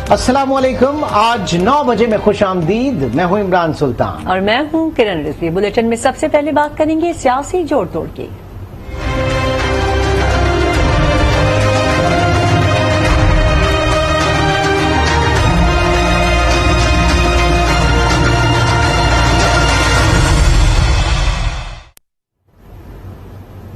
अस्सलाम वालेकुम। आज 9 बजे में खुश आमदीद। मैं हूं इमरान सुल्तान और मैं हूं किरण रिजवी। बुलेटिन में सबसे पहले बात करेंगे सियासी जोड़ तोड़ की।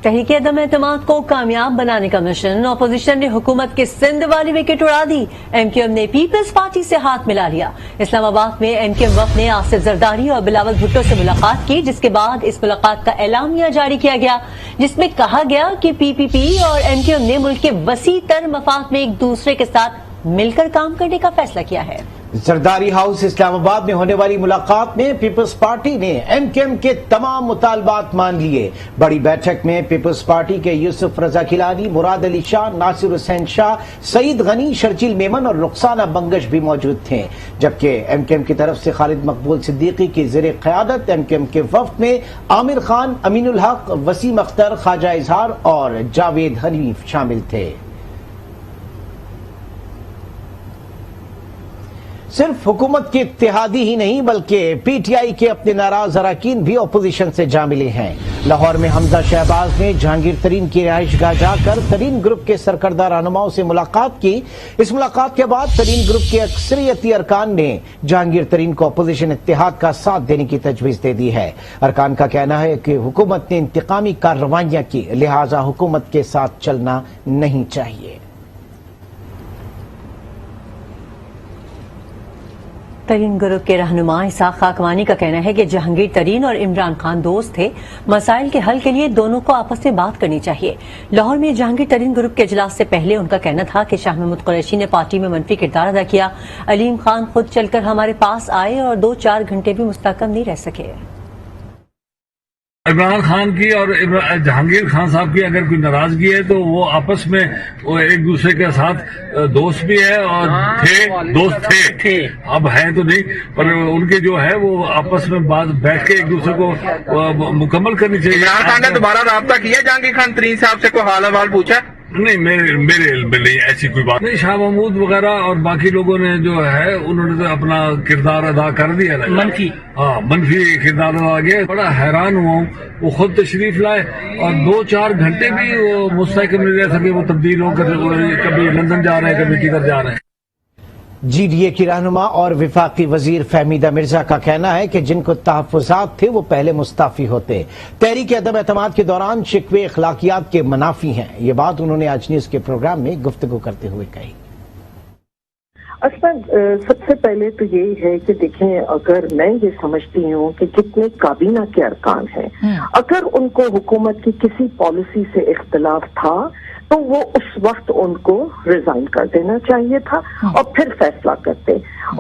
तहरीक अदम एतमाद को कामयाब बनाने का मिशन। अपोजिशन ने हुकूमत की सिंध वाली विकेट उड़ा दी। एमक्यूएम ने पीपल्स पार्टी से हाथ मिला लिया। इस्लामाबाद में एमक्यूएम वफद ने आसिफ जरदारी और बिलावल भुट्टो से मुलाकात की, जिसके बाद इस मुलाकात का एलामिया जारी किया गया, जिसमें कहा गया कि पीपीपी और एमक्यूएम ने मुल्क के वसी तर मफाद में एक दूसरे के साथ मिलकर काम करने का फैसला किया है। जरदारी हाउस इस्लामाबाद में होने वाली मुलाकात में पीपल्स पार्टी ने एमक्यूएम के तमाम मुतालबात मान लिए। बड़ी बैठक में पीपल्स पार्टी के यूसुफ रजा खिलानी, मुराद अली शाह, नासिर हुसैन शाह, सईद गनी, शर्जील मेमन और रुखसाना बंगश भी मौजूद थे। जबकि एमक्यूएम की तरफ से खालिद मकबूल सिद्दीकी की ज़ेरे क़यादत एमक्यूएम के वफ्द में आमिर खान, अमीनुल हक, वसीम अख्तर, ख्वाजा इजहार और जावेद हनीफ शामिल थे। सिर्फ हुकूमत के इत्तेहादी ही नहीं बल्कि पीटीआई के अपने नाराज अरकान भी अपोजिशन से जा मिले हैं। लाहौर में हमजा शहबाज ने जहांगीर तरीन की रिहाइशगाह जाकर तरीन ग्रुप के सरकर्दा रहनुमाओं से मुलाकात की। इस मुलाकात के बाद तरीन ग्रुप के अक्सरियती अरकान ने जहांगीर तरीन को अपोजिशन इत्तेहाद का साथ देने की तजवीज दे दी है। अरकान का कहना है कि हुकूमत ने इंतकामी कार्रवाइयां की, लिहाजा हुकूमत के साथ चलना नहीं चाहिए। तरीन ग्रुप के रहनुमा इसाक खाकवानी का कहना है कि जहांगीर तरीन और इमरान खान दोस्त थे। मसाइल के हल के लिए दोनों को आपस में बात करनी चाहिए। लाहौर में जहांगीर तरीन ग्रुप के इजलास से पहले उनका कहना था कि शाह महमूद कुरैशी ने पार्टी में मनफी किरदार अदा किया। अलीम खान खुद चलकर हमारे पास आए और 2-4 घंटे भी मुस्तकम नहीं रह सके। इमरान खान की और जहांगीर खान साहब की अगर कोई नाराजगी है तो वो आपस में वो एक दूसरे के साथ दोस्त भी है और दोस्त थे, अब है तो नहीं, पर उनके जो है वो आपस में बात बैठ के एक दूसरे को मुकम्मल करनी चाहिए। इमरान खान ने दोबारा राब्ता किया जहांगीर खान तरीन साहब से, कोई हाल अहवाल पूछा? नहीं, मेरे इल्म में नहीं, ऐसी कोई बात नहीं। शाह महमूद वगैरह और बाकी लोगों ने जो है उन्होंने तो अपना किरदार अदा कर दिया ना, मनफी किरदार अदा किया। बड़ा हैरान हुआ हूँ, वो खुद तशरीफ लाए और 2-4 घंटे भी वो मुस्तकिल नहीं रह सके। वो तब्दील होकर कभी लंदन जा रहे हैं, कभी किधर जा रहे हैं। जीडीए की रहनुमा और विफाकी वजीर फहमीदा मिर्जा का कहना है कि जिनको तहफ़्फ़ुज़ात थे वो पहले मुस्ताफ़ी होते। तहरीक अदम एतमाद के दौरान शिकवे अखलाकियात के मनाफी हैं। ये बात उन्होंने आज न्यूज़ के प्रोग्राम में गुफ्तगू करते हुए कही। असद, सबसे पहले तो यही है कि देखें, अगर मैं ये समझती हूँ कि जितने काबीना के अरकान हैं, अगर उनको हुकूमत की किसी पॉलिसी से इख्तिलाफ था तो वो उस वक्त उनको रिजाइन कर देना चाहिए था और फिर फैसला करते।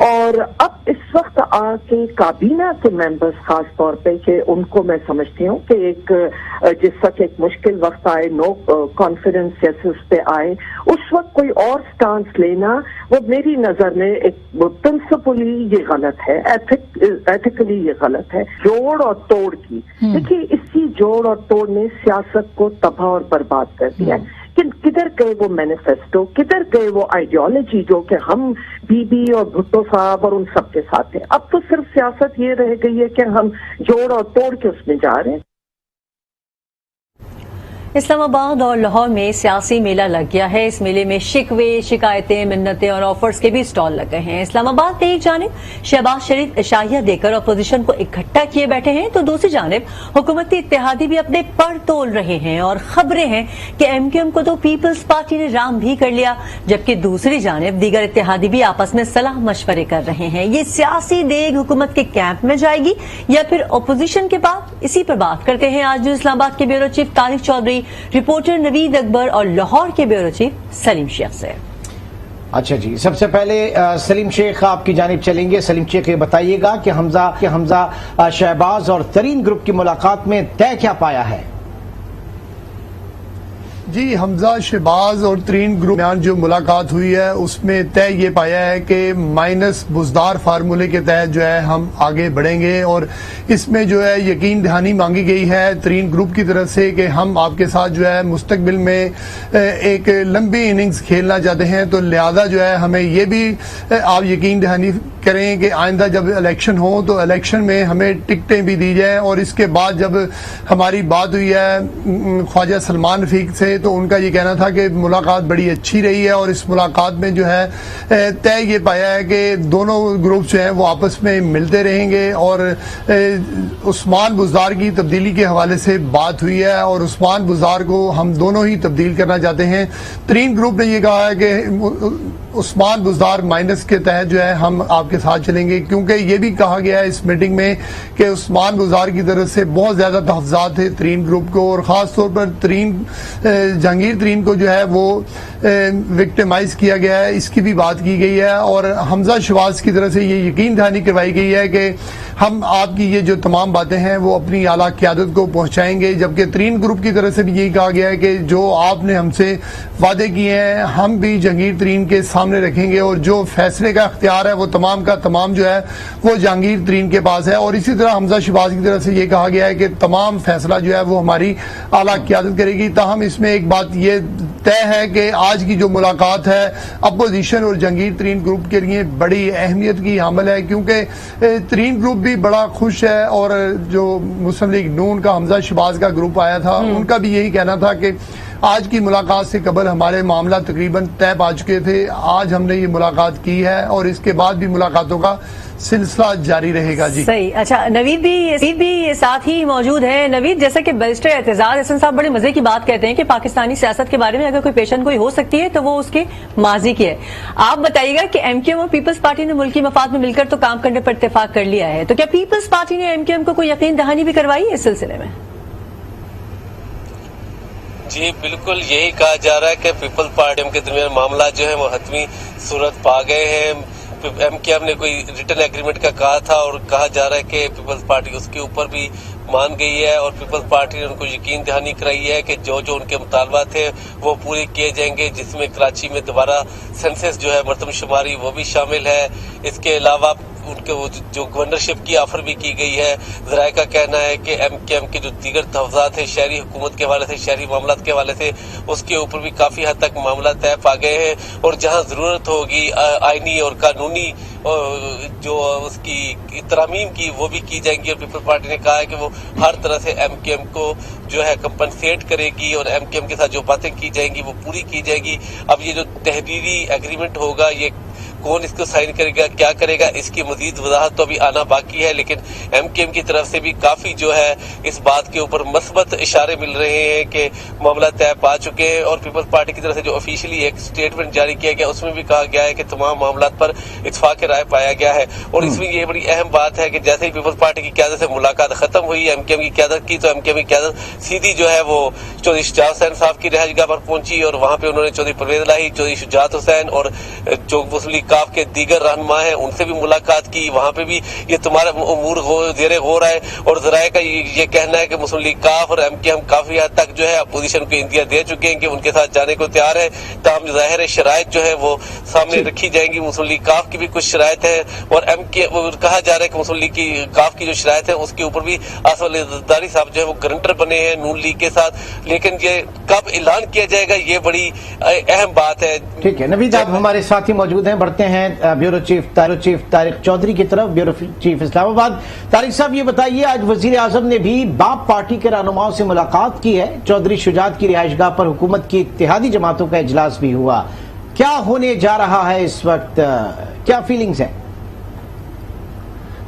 और अब इस वक्त आके काबीना के मेंबर्स खास तौर पे कि उनको मैं समझती हूँ कि एक जिस वक्त एक मुश्किल वक्त आए, नो कॉन्फिडेंस जैसे उस पे आए, उस वक्त कोई और स्टांस लेना वो मेरी नजर में एक प्रिंसिपली ये गलत है, एथिकली ये गलत है। जोड़ और तोड़ की, देखिए इसी जोड़ और तोड़ ने सियासत को तबाह और बर्बाद कर दिया है। किधर गए वो मैनिफेस्टो, किधर गए वो आइडियोलॉजी जो कि हम बीबी और भुट्टो साहब और उन सब के साथ हैं। अब तो सिर्फ सियासत ये रह गई है कि हम जोड़ और तोड़ के उसमें जा रहे हैं। इस्लामाबाद और लाहौर में सियासी मेला लग गया है। इस मेले में शिकवे, शिकायतें, मिन्नतें और ऑफर्स के भी स्टॉल लग गए हैं। इस्लामाबाद में एक जानिब शहबाज शरीफ इशाइया देकर अपोजिशन को इकट्ठा किए बैठे हैं तो दूसरी जानिब हुकूमती इत्तेहादी भी अपने पर तोल रहे हैं और खबरें हैं कि एमक्यूएम को तो पीपल्स पार्टी ने राम भी कर लिया, जबकि दूसरी जानिब दीगर इत्तेहादी भी आपस में सलाह मशवरे कर रहे हैं। ये सियासी देग हुकूमत के कैंप में जाएगी या फिर अपोजिशन के बाद? इसी पर बात करते हैं आज इस्लामाबाद के bureau chief Tariq Chaudhry, reporter Naveed Akbar और लाहौर के ब्यूरो चीफ सलीम शेख से। अच्छा जी, सबसे पहले सलीम शेख आपकी जानिब चलेंगे। सलीम शेख ये बताइएगा कि हमजा शहबाज और तरीन ग्रुप की मुलाकात में तय क्या पाया है? جی حمزہ شہباز اور ترین گروپ میں جو ملاقات ہوئی ہے اس میں طے یہ پایا ہے کہ مائنس بزدار فارمولے کے تحت جو ہے ہم آگے بڑھیں گے، اور اس میں جو ہے یقین دہانی مانگی گئی ہے ترین گروپ کی طرف سے کہ ہم آپ کے ساتھ جو ہے مستقبل میں ایک لمبی اننگز کھیلنا چاہتے ہیں، تو لہذا جو ہے ہمیں یہ بھی آپ یقین دہانی کریں کہ آئندہ جب الیکشن ہو تو الیکشن میں ہمیں ٹکٹیں بھی دی جائیں۔ اور اس کے بعد جب ہماری بات ہوئی ہے خواجہ سلمان رفیق سے تو ان کا یہ کہنا تھا کہ ملاقات بڑی اچھی رہی ہے، اور اس ملاقات میں جو ہے طے یہ پایا ہے کہ دونوں گروپس جو ہیں وہ آپس میں ملتے رہیں گے، اور عثمان بزدار کی تبدیلی کے حوالے سے بات ہوئی ہے، اور عثمان بزدار کو ہم دونوں ہی تبدیل کرنا چاہتے ہیں۔ ترین گروپ نے یہ کہا ہے کہ عثمان بزدار مائنس کے تحت جو ہے ہم آپ کے ساتھ چلیں گے، کیونکہ یہ بھی کہا گیا ہے اس میٹنگ میں کہ عثمان بزدار کی طرف سے بہت زیادہ تحفظات تھے ترین گروپ کو، اور خاص طور پر جہانگیر ترین کو جو ہے وہ وکٹمائز کیا گیا ہے، اس کی بھی بات کی گئی ہے، اور حمزہ شہباز کی طرف سے یہ یقین دہانی کروائی گئی ہے کہ ہم آپ کی یہ جو تمام باتیں ہیں وہ اپنی اعلیٰ قیادت کو پہنچائیں گے، جبکہ ترین گروپ کی طرف سے بھی یہی کہا گیا ہے کہ جو آپ نے ہم سے وعدے کیے ہیں ہم بھی جہانگیر ترین کے سامنے رکھیں گے، اور جو فیصلے کا اختیار ہے وہ تمام کا تمام جو ہے وہ جہانگیر ترین کے پاس ہے۔ اور اسی طرح حمزہ شہباز کی طرف سے یہ کہا گیا ہے کہ تمام فیصلہ جو ہے وہ ہماری اعلیٰ قیادت کرے گی۔ تاہم اس میں ایک بات یہ طے ہے کہ آج کی جو ملاقات ہے اپوزیشن اور جہانگیر ترین گروپ کے لیے بڑی اہمیت کی حامل ہے، کیونکہ ترین گروپ بھی بڑا خوش ہے، اور جو مسلم لیگ نون کا حمزہ شہباز کا گروپ آیا تھا ان کا بھی یہی کہنا تھا کہ آج کی ملاقات سے قبل ہمارے معاملہ تقریباً طے پا چکے تھے، آج ہم نے یہ ملاقات کی ہے اور اس کے بعد بھی ملاقاتوں کا سلسلہ جاری رہے گا۔ جی صحیح۔ اچھا نوید بھی ساتھ ہی موجود ہیں۔ نوید، جیسا کہ بیرسٹر اعتزاز احسن صاحب بڑے مزے کی بات کہتے ہیں کہ پاکستانی سیاست کے بارے میں اگر کوئی پیشن گوئی ہو سکتی ہے تو وہ اس کے ماضی کی ہے، آپ بتائیے گا کہ ایم کیو ایم اور پیپلز پارٹی نے ملکی مفاد میں مل کر تو کام کرنے پر اتفاق کر لیا ہے، تو کیا پیپلز پارٹی نے ایم کیو ایم کو کوئی یقین دہانی بھی کروائی ہے اس سلسلے میں؟ جی بالکل یہی کہا جا رہا ہے کہ پیپل پارٹی کے درمیان معاملات جو ہے وہ حتمی صورت پا گئے ہیں۔ ایم کیو ایم نے کوئی ریٹن ایگریمنٹ کا کہا تھا، اور کہا جا رہا ہے کہ پیپلز پارٹی اس کے اوپر بھی مان گئی ہے، اور پیپلز پارٹی نے ان کو یقین دہانی کرائی ہے کہ جو ان کے مطالبات تھے وہ پورے کیے جائیں گے، جس میں کراچی میں دوبارہ سینسس جو ہے مردم شماری وہ بھی شامل ہے۔ اس کے علاوہ ان کے جو گورنرشپ کی آفر بھی کی گئی ہے۔ ذرائع کا کہنا ہے کہ ایم کیو ایم کے جو دیگر تحفظات ہیں شہری حکومت کے حوالے سے، شہری معاملات کے حوالے سے، اس کے اوپر بھی کافی حد تک معاملات طے پا گئے ہیں، اور جہاں ضرورت ہوگی آئینی اور قانونی جو اس کی ترامیم کی وہ بھی کی جائیں گی، اور پیپل پارٹی نے کہا ہے کہ وہ ہر طرح سے ایم کیو ایم کو جو ہے کمپنسیٹ کرے گی، اور ایم کیو ایم کے ساتھ جو باتیں کی جائیں گی وہ پوری کی جائیں گی۔ اب یہ جو تحریری ایگریمنٹ ہوگا یہ کون اس کو سائن کرے گا، کیا کرے گا، اس کی مزید وضاحت تو ابھی آنا باقی ہے، لیکن ایم کیو ایم کی طرف سے بھی کافی جو ہے اس بات کے اوپر مثبت اشارے مل رہے ہیں کہ معاملہ طے پا چکے ہیں۔ اور پیپلز پارٹی کی طرف سے جو آفیشلی ایک سٹیٹمنٹ جاری کیا گیا اس میں بھی کہا گیا ہے کہ تمام معاملات پر اتفاق رائے پایا گیا ہے، اور اس میں یہ بڑی اہم بات ہے کہ جیسے ہی پیپلز پارٹی کی قیادت سے ملاقات ختم ہوئی ایم کیو ایم کی قیادت کی، تو ایم کیو ایم کی قیادت سیدھی جو ہے وہ چودھری شجاعت حسین صاحب کی رہائش گاہ پر پہنچی، اور وہاں پہ انہوں نے چودھری پرویز الہی، چودھری شجاعت حسین اور جو مسلم لیگ کاف کے دیگر رہنما ہیں ان سے بھی ملاقات کی، وہاں پہ بھی یہ تمہارا امور زیر غور ہے۔ اور ذرائع کا یہ کہنا ہے کہ مسلم لیگ کاف اور ایم کیو ایم کافی حد تک جو ہے اپوزیشن کو اندیا دے چکے ہیں کہ ان کے ساتھ جانے کو تیار ہے، تاہم ظاہر شرائط جو ہے وہ سامنے رکھی جائیں گی۔ مسلم لیگ کاف کی بھی کچھ شرائط ہیں، اور کہا جا رہا ہے کہ مسلم لیگ کی کاف کی جو شرائط ہے اس کے اوپر بھی آصف علی زرداری صاحب جو ہے وہ گرنٹر بنے ہیں نون لیگ کے ساتھ، لیکن یہ کب اعلان کیا جائے گا یہ بڑی اہم بات ہے۔ ٹھیک ہے نوید، آپ ہمارے ساتھی موجود ہیں، بڑھتے ہیں بیورو چیف طارق چودھری کی طرف، بیورو چیف اسلام آباد۔ طارق صاحب یہ بتائیے، آج وزیر اعظم نے بھی باپ پارٹی کے رہنماؤں سے ملاقات کی ہے، چودھری شجاعت کی رہائش گاہ پر حکومت کی اتحادی جماعتوں کا اجلاس بھی ہوا، کیا ہونے جا رہا ہے اس وقت، کیا فیلنگز ہیں؟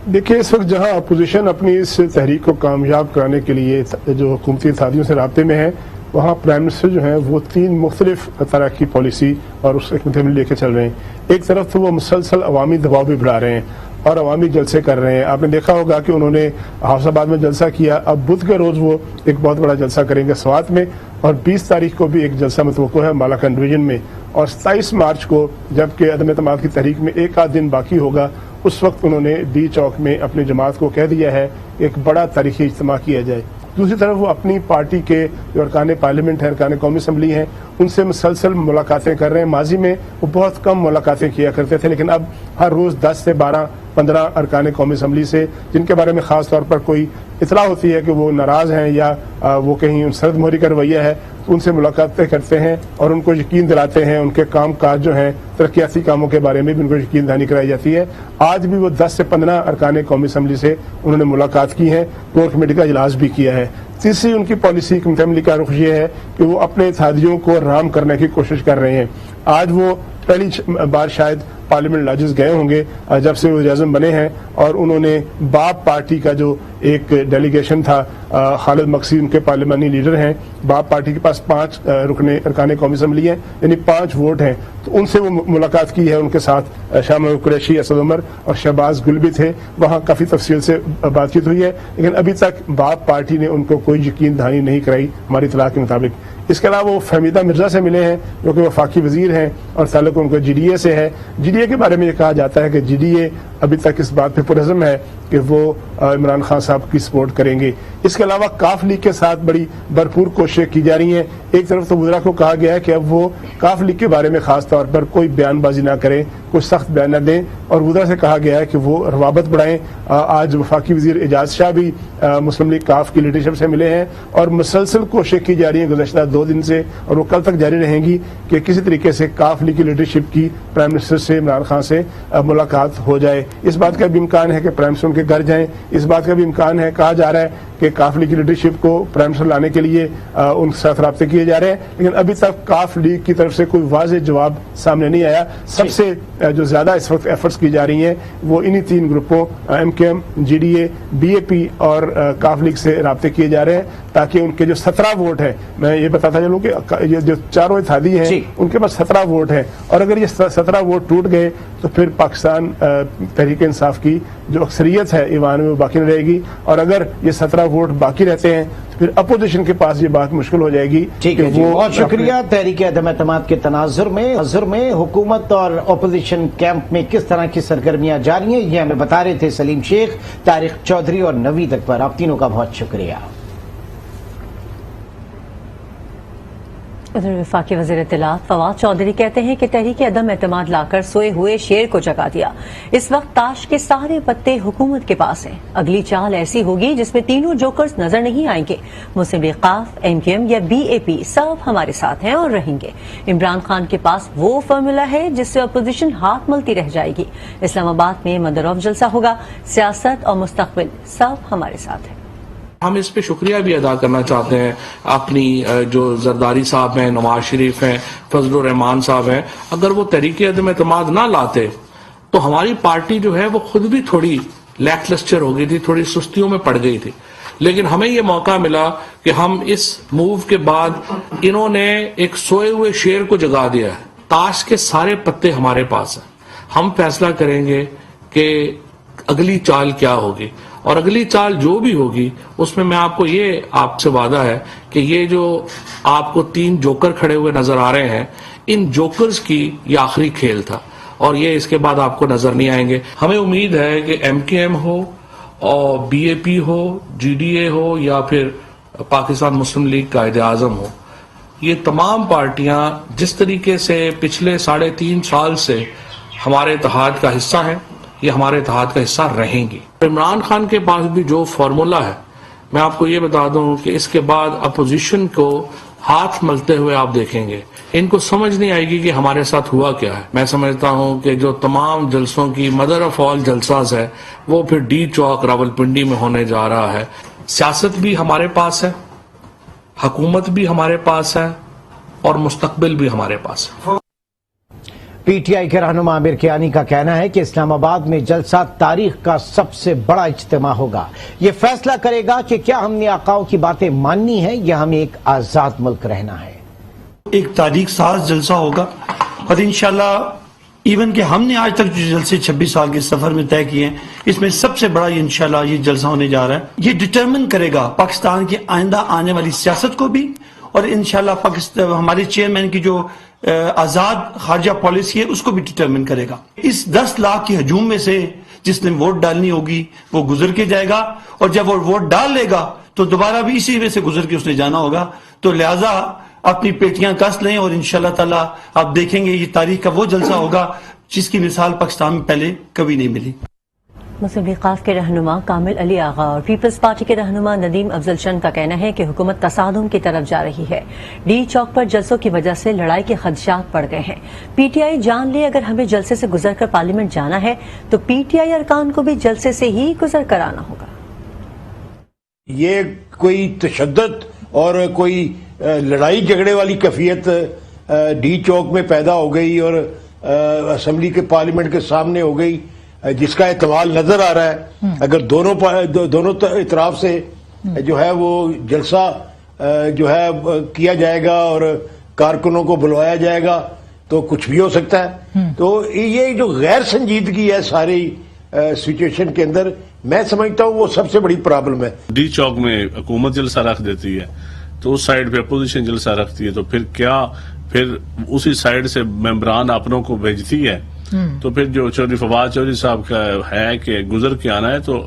دیکھیں اس وقت جہاں اپوزیشن اپنی اس تحریک کو کامیاب کرانے کے لیے جو حکومتی اتحادیوں سے رابطے میں ہے، وہاں پرائم منسٹر جو ہیں وہ 3 مختلف طرح کی پالیسی اور اس حکمت عملی لے کے چل رہے ہیں۔ ایک طرف تو وہ مسلسل عوامی دباؤ بھی بڑھا رہے ہیں اور عوامی جلسے کر رہے ہیں۔ آپ نے دیکھا ہوگا کہ انہوں نے حافظ آباد میں جلسہ کیا، اب بدھ کے روز وہ ایک بہت بڑا جلسہ کریں گے سوات میں، اور 20 تاریخ کو بھی ایک جلسہ متوقع ہے مالاکنڈ ڈویژن میں، اور 27 مارچ کو جبکہ عدم اعتماد کی تحریک میں ایک آدھ دن باقی ہوگا اس وقت انہوں نے ڈی چوک میں اپنی جماعت کو کہہ دیا ہے کہ ایک بڑا تاریخی اجتماع کیا جائے۔ दूसरी तरफ वो अपनी पार्टी के जो अरकान पार्लियामेंट हैं, अरकान कौमी असम्बली हैं, उनसे मुसलसल मुलाकातें कर रहे हैं। माजी में वो बहुत कम मुलाकातें किया करते थे, लेकिन अब हर रोज़ 10 से 12-15 अरकान कौमी असम्बली से जिनके बारे में ख़ास तौर पर कोई इतला होती है कि वो नाराज़ हैं या वो कहीं सरद मोहरी का रवैया है, तो उनसे मुलाकातें करते हैं और उनको यकीन दिलाते हैं। उनके काम काज जो हैं, तरक्याती कामों के बारे में भी उनको यकीन दहानी कराई जाती है। आज भी वो 10 से 15 अरकान कौमी असम्बली से उन्होंने मुलाकात की है, कोर कमेटी का इजलास भी किया है। तीसरी उनकी पॉलिसी कमेटी असम्बली का रुख ये है कि वो अपने इत्तेहादियों को राम करने की कोशिश कर रहे हैं। आज वो पहली बार शायद पार्लियामेंट लॉजेस गए होंगे जब से वज़ीर-ए-आज़म बने हैं, और उन्होंने बाप पार्टी का जो एक डेलीगेशन था, खालिद मकसी उनके पार्लियामानी लीडर हैं, बाप पार्टी के पास 5 रुकने अरकान कौमी असम्बली हैं, यानी 5 वोट हैं, तो उनसे वो मुलाकात की है। उनके साथ शाह महमूद कुरैशी, असद उमर और शहबाज गुल भी थे। वहाँ काफ़ी तफसील से बातचीत हुई है, लेकिन अभी तक बाप पार्टी ने उनको कोई यकीन दहानी नहीं कराई हमारी इत्तला के मुताबिक। इसके अलावा वो फहमीदा मिर्जा से मिले हैं, जो कि वफाकी वजीर हैं और ताल्लुक उनको GDA से है। GDA के बारे में ये कहा जाता है कि GDA अभी तक इस बात पे पुरज़म है कि वो इमरान खान साहब की सपोर्ट करेंगे। इसके अलावा काफ लीग के साथ बड़ी भरपूर कोशिशें की जा रही हैं। एक तरफ तो वज़रा को कहा गया है कि अब वो काफ लीग के बारे में खास तौर पर कोई बयानबाजी ना करें, कुछ सख्त बयान न दें, और वज़रा से कहा गया है कि वो रवाबत बढ़ाएं। आज वफाकी वज़ीर एजाज शाह भी मुस्लिम लीग काफ की लीडरशिप से मिले हैं और मुसलसल कोशिश की जा रही है गुज़श्ता 2 दिन से, और वो कल तक जारी रहेंगी कि किसी तरीके से काफ लीग की लीडरशिप की प्राइम मिनिस्टर से, इमरान खान से मुलाकात हो जाए। इस बात का भी इम्कान है कि प्राइम मिनिस्टर उनके घर जाएं। इस बात का भी इम्कान है, कहा जा रहा है कि काफ लीग की लीडरशिप को प्राइम मिनिस्टर लाने के लिए उनके साथ राब्ते किए जा रहे हैं, लेकिन अभी तक काफ लीग की तरफ से कोई वाज़ेह जवाब सामने नहीं आया। सबसे जो ज्यादा इस वक्त एफर्ट्स की जा रही हैं वो इन्हीं 3 ग्रुपों MKM, GDA, BAP और काफ लीग से राब्ते किए जा रहे हैं, ताकि उनके जो 17 वोट है, मैं ये बताता चलूं कि ये जो चारों इत्तेहादी हैं उनके पास 17 वोट है, और अगर ये 17 वोट टूट गए तो फिर पाकिस्तान तहरीक इंसाफ की जो अक्सरियत है ईवान में वो बाकी नहीं रहेगी, और अगर ये 17 वोट बाकी रहते हैं तो फिर अपोजिशन के पास ये बात मुश्किल हो जाएगी। ठीक है जी, बहुत शुक्रिया। तहरीक अदम एतमाद के तनाजुर में हुकूमत और अपोजिशन कैंप में किस तरह की सरगर्मियां जारी हैं, ये हमें बता रहे थे सलीम शेख, तारिक चौधरी और नवीद अकबर। आप तीनों का बहुत शुक्रिया। उधर वफाकी वज़ीर इत्तलात फवाद चौधरी कहते हैं कि तहरीक अदम एतमाद लाकर सोए हुए शेर को जगा दिया। इस वक्त ताश के सारे पत्ते हुकूमत के पास हैं। अगली चाल ऐसी होगी जिसमें तीनों जोकर्स नजर नहीं आएंगे। मुस्लिम लीग काफ, MKM या BAP सब हमारे साथ हैं और रहेंगे। इमरान खान के पास वो फॉर्मूला है जिससे अपोजिशन हाथ मलती रह जाएगी। इस्लामाबाद में मदर ऑफ जलसा होगा। सियासत और मुस्तकबिल सब हमारे साथ है। हम इस पे शुक्रिया भी अदा करना चाहते हैं अपनी जो जरदारी साहब हैं, नवाज शरीफ हैं, फजलुर रहमान साहब हैं। अगर वो तहरीक अदम एतमाद ना लाते तो हमारी पार्टी जो है वो खुद भी थोड़ी लैकलस्टर हो गई थी, थोड़ी सुस्तियों में पड़ गई थी। लेकिन हमें ये मौका मिला कि हम इस मूव के बाद इन्होंने एक सोए हुए शेर को जगा दिया है। ताश के सारे पत्ते हमारे पास हैं। हम फैसला करेंगे कि अगली चाल क्या होगी, और अगली चाल जो भी होगी उसमें मैं आपको ये आपसे वादा है कि ये जो आपको 3 जोकर खड़े हुए नजर आ रहे हैं, इन जोकर्स की ये आखिरी खेल था और ये इसके बाद आपको नजर नहीं आएंगे। हमें उम्मीद है कि MKM हो और BAP हो, GDA हो या फिर पाकिस्तान मुस्लिम लीग कायदे आजम हो, ये तमाम पार्टियां जिस तरीके से पिछले 3.5 साल से हमारे इत्तेहाद का हिस्सा हैं, ये हमारे इत्तेहाद का हिस्सा रहेंगी। इमरान खान के पास भी जो फॉर्मूला है, मैं आपको ये बता दूं कि इसके बाद अपोजिशन को हाथ मलते हुए आप देखेंगे। इनको समझ नहीं आएगी कि हमारे साथ हुआ क्या है। मैं समझता हूं कि जो तमाम जलसों की मदर ऑफ ऑल जलसाज है वो फिर D चौक रावलपिंडी में होने जा रहा है। सियासत भी हमारे पास है, हुकूमत भी हमारे पास है और मुस्तकबिल भी हमारे पास है। PTI के रहनुमा आमिर कियानी का कहना है कि इस्लामाबाद में जलसा तारीख का सबसे बड़ा इज्तिमा होगा। ये फैसला करेगा कि क्या हमने आकाओं की बातें माननी है या हमें एक आजाद मुल्क रहना है। एक तारीख साज जलसा होगा और इंशाल्लाह इवन कि हमने आज तक जो जलसे 26 साल के सफर में तय किए हैं, इसमें सबसे बड़ा इंशाल्लाह ये जलसा होने जा रहा है। ये डिटरमिन करेगा पाकिस्तान की आइंदा आने वाली सियासत को भी, और इंशाल्लाह पाकिस्तान हमारे चेयरमैन की जो आजाद खारजा पॉलिसी है उसको भी डिटरमिन करेगा। इस 10 लाख के हजूम में से जिसने वोट डालनी होगी वो गुजर के जाएगा, और जब वो वोट डाल लेगा تو دوبارہ بھی اسی وجہ سے گزر کے اس نے جانا ہوگا. تو لہذا اپنی پیٹیاں کس لیں اور انشاءاللہ تعالی آپ دیکھیں گے یہ تاریخ کا وہ جلسہ ہوگا جس کی مثال پاکستان میں پہلے کبھی نہیں ملی. مسلم لیگ قاف کے رہنما کامل علی آغا اور پیپلز پارٹی کے رہنما ندیم افضل چند کا کہنا ہے کہ حکومت تصادم کی طرف جا رہی ہے. ڈی چوک پر جلسوں کی وجہ سے لڑائی کے خدشات بڑھ گئے ہیں. پی ٹی آئی جان لے اگر ہمیں جلسے سے گزر کر پارلیمنٹ جانا ہے تو پی ٹی آئی ارکان کو بھی جلسے سے ہی گزر کر آنا ہوگا. یہ کوئی تشدد اور کوئی لڑائی جھگڑے والی کیفیت ڈی چوک میں پیدا ہو گئی اور اسمبلی کے پارلیمنٹ کے سامنے ہو گئی جس کا احتمال نظر آ رہا ہے. اگر دونوں اطراف سے جو ہے وہ جلسہ جو ہے کیا جائے گا اور کارکنوں کو بلوایا جائے گا تو کچھ بھی ہو سکتا ہے. تو یہ جو غیر سنجیدگی ہے ساری سچویشن کے اندر میں سمجھتا ہوں وہ سب سے بڑی پرابلم ہے. ڈی چوک میں حکومت جلسہ رکھ دیتی ہے تو اس سائڈ پہ اپوزیشن جلسہ رکھتی ہے تو پھر اسی سائڈ سے ممبران اپنوں کو بھیجتی ہے. تو پھر جو چودھری فواد چودھری صاحب کا ہے کہ گزر کے آنا ہے تو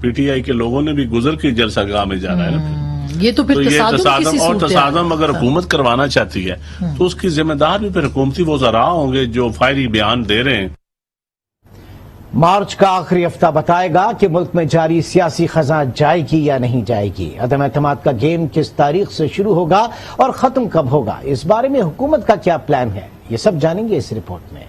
پی ٹی آئی کے لوگوں نے بھی گزر کے جلسہ گاہ میں جانا ہے نا. یہ تو پھر تصادم اور تصادم اگر حکومت کروانا چاہتی ہے تو اس کی ذمہ دار بھی پھر حکومتی وزراء ہوں گے جو فائری بیان دے رہے ہیں. مارچ کا آخری ہفتہ بتائے گا کہ ملک میں جاری سیاسی خزاں جائے گی یا نہیں جائے گی. عدم اعتماد کا گیم کس تاریخ سے شروع ہوگا اور ختم کب ہوگا، اس بارے میں حکومت کا کیا پلان ہے، یہ سب جانیں گے اس رپورٹ میں.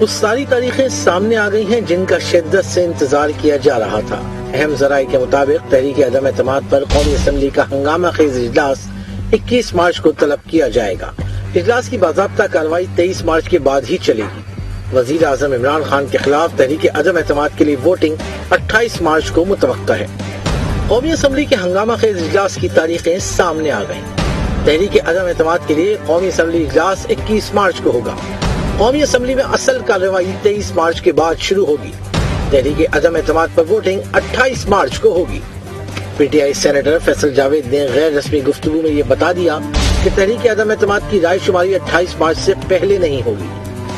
اس ساری تاریخیں سامنے آ گئی ہیں جن کا شدت سے انتظار کیا جا رہا تھا. اہم ذرائع کے مطابق تحریک عدم اعتماد پر قومی اسمبلی کا ہنگامہ خیز اجلاس 21 مارچ کو طلب کیا جائے گا. اجلاس کی باضابطہ کارروائی 23 مارچ کے بعد ہی چلے گی. وزیر اعظم عمران خان کے خلاف تحریک عدم اعتماد کے لیے ووٹنگ 28 مارچ کو متوقع ہے. قومی اسمبلی کے ہنگامہ خیز اجلاس کی تاریخیں سامنے آ گئیں. تحریک عدم اعتماد کے لیے قومی اسمبلی اجلاس 21 مارچ کو ہوگا. قومی اسمبلی میں اصل کارروائی 23 مارچ کے بعد شروع ہوگی. تحریک عدم اعتماد پر ووٹنگ 28 مارچ کو ہوگی. P T I senator Faisal Javed نے غیر رسمی گفتگو میں یہ بتا دیا کہ تحریک عدم اعتماد کی رائے شماری 28 مارچ سے پہلے نہیں ہوگی.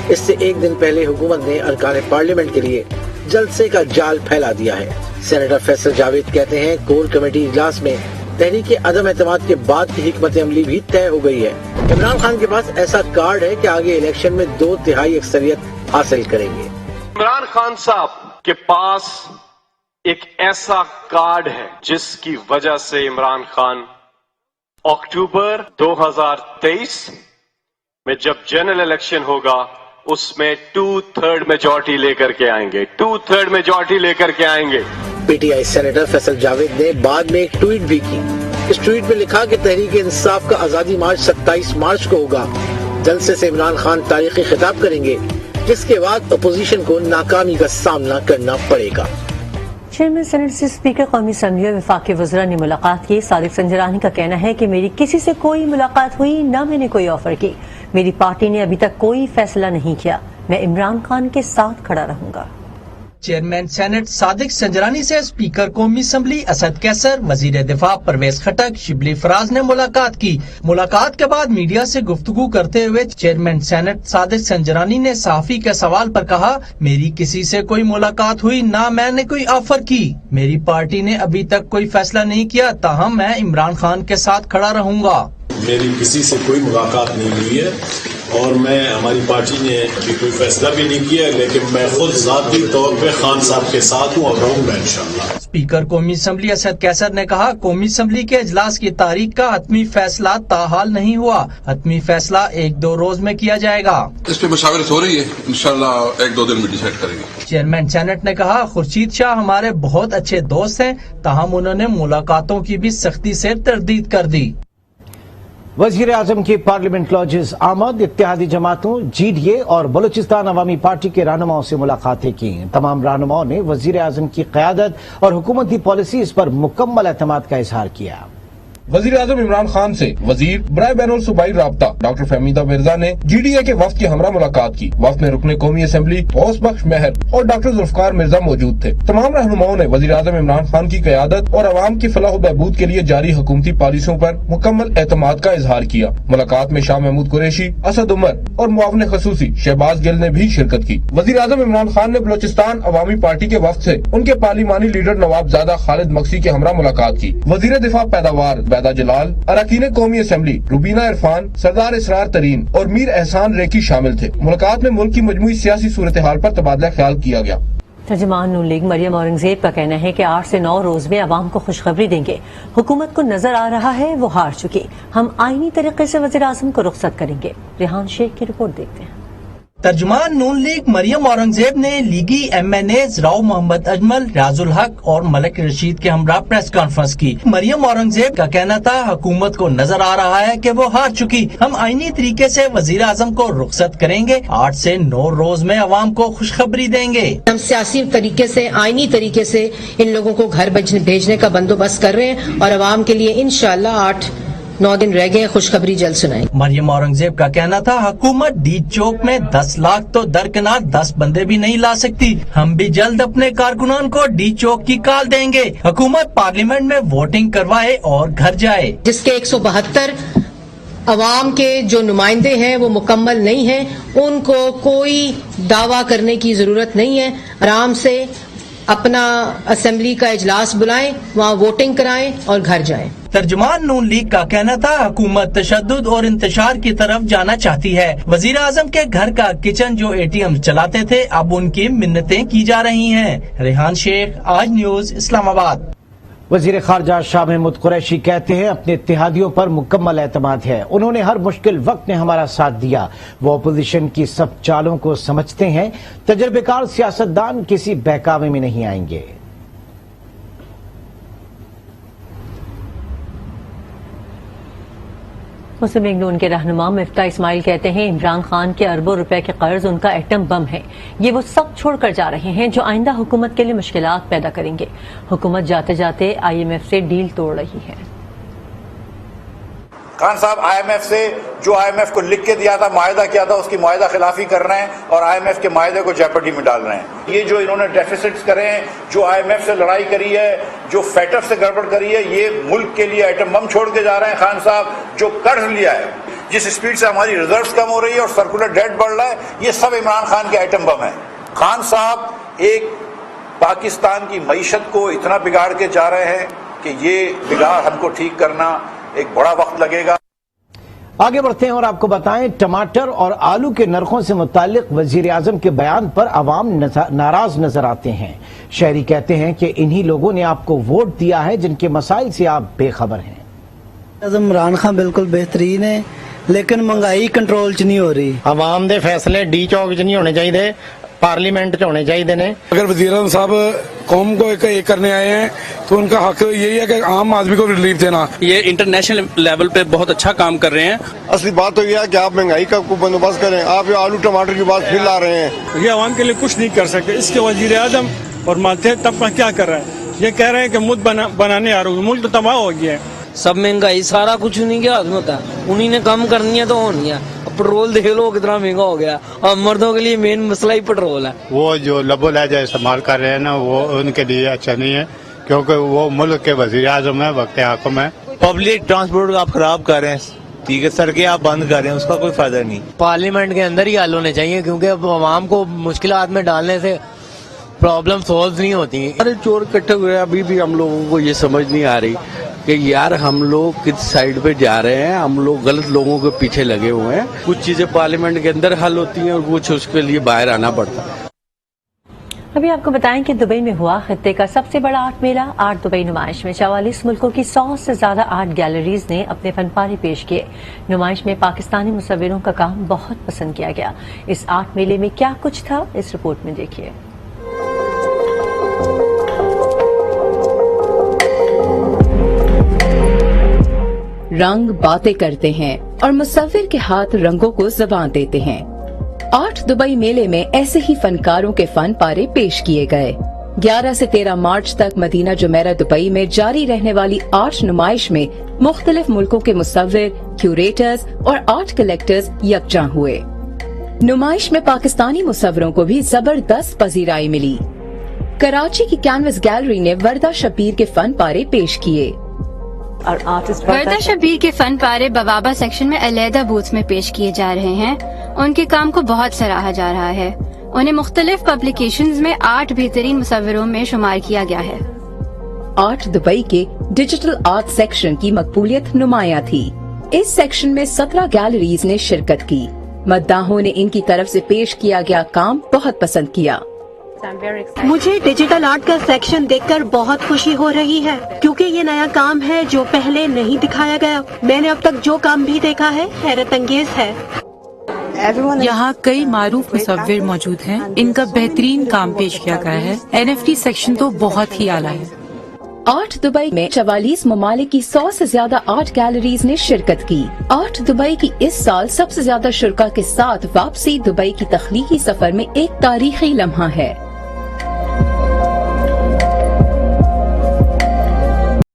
اس سے ایک دن پہلے حکومت نے ارکان پارلیمنٹ کے لیے جلسے کا جال پھیلا دیا ہے. سینیٹر فیصل جاوید کہتے ہیں کور کمیٹی اجلاس میں تحریک عدم اعتماد کے بعد کی حکمت عملی بھی طے ہو گئی ہے. عمران خان کے پاس ایسا کارڈ ہے کہ آگے الیکشن میں 2/3 اکثریت حاصل کریں گے. عمران خان صاحب کے پاس ایک ایسا کارڈ ہے جس کی وجہ سے عمران خان اکتوبر 2023 میں جب جنرل الیکشن ہوگا اس میں 2/3 میجورٹی لے کر کے آئیں گے. 2/3 میجورٹی لے کر کے آئیں گے. P T I senator Faisal Javed نے بعد میں ایک ٹویٹ بھی کی. اس ٹویٹ میں لکھا کہ تحریک انصاف کا آزادی مارچ 27 مارچ کو ہوگا. جلسے سے عمران خان تاریخی خطاب کریں گے جس کے بعد اپوزیشن کو ناکامی کا سامنا کرنا پڑے گا. چیئرمین سینٹ سے اسپیکر قومی اسمبلی اور وفاقی وزراء نے ملاقات کی. صادق سنجرانی کا کہنا ہے کہ میری کسی سے کوئی ملاقات ہوئی نہ میں نے کوئی آفر کی. میری پارٹی نے ابھی تک کوئی فیصلہ نہیں کیا. میں عمران خان کے ساتھ کھڑا رہوں گا. چیئرمین سینٹ صادق سنجرانی سے اسپیکر قومی اسمبلی اسد کیسر، وزیر دفاع پرویز خٹک، شبلی فراز نے ملاقات کی. ملاقات کے بعد میڈیا سے گفتگو کرتے ہوئے چیئرمین سینٹ صادق سنجرانی نے صحافی کے سوال پر کہا میری کسی سے کوئی ملاقات ہوئی نہ میں نے کوئی آفر کی. میری پارٹی نے ابھی تک کوئی فیصلہ نہیں کیا تاہم میں عمران خان کے ساتھ کھڑا رہوں گا. میری کسی سے کوئی ملاقات نہیں ہوئی ہے اور ہماری پارٹی نے ابھی کوئی فیصلہ بھی نہیں کیا لیکن میں خود ذاتی طور پہ خان صاحب کے ساتھ ہوں اور رہوں گا انشاءاللہ. اسپیکر قومی اسمبلی اسد کیسر نے کہا قومی اسمبلی کے اجلاس کی تاریخ کا حتمی فیصلہ تاحال نہیں ہوا. حتمی فیصلہ 1-2 روز میں کیا جائے گا. اس پہ مشاورت ہو رہی ہے انشاءاللہ 1-2 دن میں ڈیسائیڈ کریں گے. چیئرمین سینٹ نے کہا خورشید شاہ ہمارے بہت اچھے دوست ہیں تاہم انہوں نے ملاقاتوں کی بھی سختی سے تردید کر دی. وزیر اعظم کی پارلیمنٹ لاجز آمد. اتحادی جماعتوں جی ڈی اے اور بلوچستان عوامی پارٹی کے رہنماؤں سے ملاقاتیں کی. تمام رہنماؤں نے وزیر اعظم کی قیادت اور حکومتی پالیسیز پر مکمل اعتماد کا اظہار کیا. वजीर आजम इमरान खान से वजीर बराए बैनुल सूबाई राब्ता डॉक्टर फहमीदा मिर्जा ने GDA के वफ्द की हमरा मुलाकात की। वफ्द में रुकने कौमी असेंबली गौस बख्श महर और डॉक्टर जुल्फकार मिर्जा मौजूद थे। तमाम रहनुमाओं ने वजीर आजम इमरान खान की क़यादत और अवाम की फलाह बहबूद के लिए जारी हुकूमती पॉलिसियों पर मुकम्मल एतमाद का इजहार किया। मुलाकात में शाह महमूद कुरैशी, असद उमर और मुआविन खसूसी शहबाज गिल ने भी शिरकत की। वजीर आजम इमरान खान ने बलोचिस्तान अवामी पार्टी के वफ्द से उनके पार्लिमानी लीडर नवाबजादा खालिद मक्सी के हमरा मुलाकात की। वजीर दिफा पैदावार बैदा जलाल, अरकान कौमी असेंबली रुबीना इरफान, सरदार इसरार तरीन और मीर एहसान रेकी शामिल थे। मुलाकात में मुल्क की मजमूई सियासी सूरत हाल पर तबादला ख्याल किया गया। तर्जुमान नून लीग मरियम औरंगजेब का कहना है कि 8 से 9 रोज में अवाम को खुशखबरी देंगे। हुकूमत को नजर आ रहा है वो हार चुकी, हम आईनी तरीके से वज़ीर आज़म को रुखसत करेंगे। रेहान शेख की रिपोर्ट देखते हैं। तर्जुमान नून लीग मरियम औरंगजेब ने लीगी MNAs राव मोहम्मद अजमल, राजुल हक और मलिक रशीद के हमरा प्रेस कॉन्फ्रेंस की। मरियम औरंगजेब का कहना था हुकूमत को नजर आ रहा है कि वो हार चुकी, हम आईनी तरीके से वजीर आजम को रुखसत करेंगे। 8 से 9 रोज में अवाम को खुशखबरी देंगे। हम सियासी तरीके से, आईनी तरीके से इन लोगों को घर भेजने का बंदोबस्त कर रहे हैं और अवाम के लिए इंशाअल्लाह 8-9 दिन रह गए, खुशखबरी जल्द सुनाएं। मरियम औरंगजेब का कहना था हुकूमत डी चौक में 10 लाख तो दरकिनार 10 बंदे भी नहीं ला सकती, हम भी जल्द अपने कारकुनान को डी चौक की कॉल देंगे। हुकूमत पार्लियामेंट में वोटिंग करवाए और घर जाए। जिसके 172 अवाम के जो नुमाइंदे हैं वो मुकम्मल नहीं हैं, उनको कोई दावा करने की जरूरत नहीं है। आराम से अपना असेंबली का इजलास बुलाएं, वहाँ वोटिंग कराएं और घर जाएं। तर्जुमान नून लीग का कहना था हुकूमत तशद्दुद और इंतशार की तरफ जाना चाहती है। वजीर आजम के घर का किचन जो ATM चलाते थे अब उनकी मिन्नतें की जा रही हैं। रेहान शेख, आज न्यूज, इस्लामाबाद। वजीर खारजा शाह महमूद कुरैशी कहते हैं अपने इत्तेहादियों पर मुकम्मल एतमाद है। उन्होंने हर मुश्किल वक्त में हमारा साथ दिया। वो अपोजिशन की सब चालों को समझते हैं। तजर्बेकार सियासतदान किसी बहकावे में नहीं आएंगे। मुस्लिम लीग नून के रहनुमा मिफ्ता इस्माइल कहते हैं इमरान खान के अरबों रुपए के कर्ज उनका एटम बम है। ये वो सब छोड़कर जा रहे हैं जो आइंदा हुकूमत के लिए मुश्किलात पैदा करेंगे। हुकूमत जाते जाते IMF से डील तोड़ रही है। खान साहब IMF से जो IMF को लिख के दिया था, मुआहदा किया था, उसकी मुआहदा खिलाफी कर रहे हैं और IMF के मुआहदे को जेपर्डी में डाल रहे हैं। ये जो इन्होंने डेफिसिट्स करे हैं, जो IMF से लड़ाई करी है, जो FATF से गड़बड़ करी है, ये मुल्क के लिए आइटम बम छोड़ के जा रहे हैं। खान साहब जो कर्ज लिया है, जिस स्पीड से हमारी रिजर्व्स कम हो रही है और सर्कुलर डेट बढ़ रहा है, ये सब इमरान खान के आइटम बम है। खान साहब एक पाकिस्तान की मईशत को इतना बिगाड़ के जा रहे हैं कि ये बिगाड़ हमको ठीक करना एक बड़ा वक्त लगेगा। आगे बढ़ते हैं और आपको बताएं, टमाटर और आलू के नरखों से मुतालिक वजीर आजम के बयान पर अवाम नाराज नजर आते हैं। शहरी कहते हैं कि इन्हीं लोगों ने आपको वोट दिया है जिनके मसाइल से आप बेखबर हैं। इमरान खान बिल्कुल बेहतरीन है, लेकिन महंगाई कंट्रोल च नहीं हो रही। अवाम दे फैसले डी चौक च नहीं होने चाहिए, पार्लीमेंट च होने चाहिए ने। अगर वजीर आज़म साहब कौम को एक करने आए हैं तो उनका हक यही है कि आम आदमी को रिलीफ देना। ये इंटरनेशनल लेवल पे बहुत अच्छा काम कर रहे हैं। असली बात तो यह है कि आप महंगाई का बंदोबस्त करें, आप ये आलू टमाटर की बात फिर ला रहे हैं। ये आवाम के लिए कुछ नहीं कर सकते, इसके वजीर आजम और माथे तबका क्या कर रहा है? ये कह रहे हैं कि मुल्क बनाने आ रहे हो, मुल्क तो तबाह हो गया है। सब महंगाई सारा कुछ उन्हीं के हाथ में होता है, उन्हीं ने कम करनी है तो होनी है। पेट्रोल देख लो कितना महंगा हो गया, और मर्दों के लिए मेन मसला ही पेट्रोल है। वो जो लबो लहजा इस्तेमाल कर रहे हैं ना, वो उनके लिए अच्छा नहीं है, क्योंकि वो मुल्क के वजीर आजम है, वक्त हाकिम है। पब्लिक ट्रांसपोर्ट आप खराब कर रहे हैं, ठीक है, सड़कें आप बंद कर रहे हैं, उसका कोई फायदा नहीं। पार्लियामेंट के अंदर ही हल होने चाहिए, क्योंकि अब आवाम को मुश्किलात में डालने से प्रॉब्लम सॉल्व नहीं होती। अरे चोर इकट्ठे हुए, अभी भी हम लोगों को ये समझ नहीं आ रही कि यार हम लोग किस साइड पे जा रहे हैं। हम लोग गलत लोगों के पीछे लगे हुए हैं। कुछ चीजें पार्लियामेंट के अंदर हल होती हैं और कुछ उसके लिए बाहर आना पड़ता है। अभी आपको बताएं कि दुबई में हुआ खित्ते का सबसे बड़ा आर्ट मेला। आर्ट दुबई नुमाइश में 44 मुल्कों की 100 से ज्यादा आर्ट गैलरीज ने अपने फनपारे पेश किए। नुमाइश में पाकिस्तानी मुसव्विरों का काम बहुत पसंद किया गया। इस आर्ट मेले में क्या कुछ था, इस रिपोर्ट में देखिए। रंग बातें करते हैं और मुसव्विर के हाथ रंगों को ज़बान देते हैं। आर्ट दुबई मेले में ऐसे ही फनकारों के फन पारे पेश किए गए। 11 से 13 मार्च तक मदीना जुमेरा दुबई में जारी रहने वाली आर्ट नुमाइश में मुख्तलिफ मुल्कों के मुसव्विर, क्यूरेटर्स और आर्ट कलेक्टर्स यकजा हुए। नुमाइश में पाकिस्तानी मुसव्विरों को भी जबरदस्त पजीराई मिली। कराची की कैनवस गैलरी ने वर्दा शब्बीर के फन पारे पेश किए। और आर्टिस्ट वर्दा शब्बीर के फन पारे बवाबा सेक्शन में अलहदा बूथ में पेश किए जा रहे हैं। उनके काम को बहुत सराहा जा रहा है। उन्हें मुख्तलिफ पब्लिकेशंस में 8 बेहतरीन मुसव्विरों में शुमार किया गया है। आर्ट दुबई के डिजिटल आर्ट सेक्शन की मकबूलियत नुमाया थी। इस सेक्शन में 17 गैलरीज ने शिरकत की। मद्दाहों ने इनकी तरफ से पेश किया गया काम बहुत पसंद किया। मुझे डिजिटल आर्ट का सेक्शन देखकर बहुत खुशी हो रही है, क्योंकि ये नया काम है जो पहले नहीं दिखाया गया। मैंने अब तक जो काम भी देखा है हैरत अंगेज है। यहाँ कई मारूफ मुसव्विर मौजूद हैं। इनका बेहतरीन काम पेश किया गया है। NFT सेक्शन तो बहुत ही आला है। आर्ट दुबई में 44 ममालिक की 100 से ज्यादा आर्ट गैलरीज ने शिरकत की। आर्ट दुबई की इस साल सबसे ज्यादा शुरा के साथ वापसी दुबई की तख्लीकी सफर में एक तारीखी लम्हा है।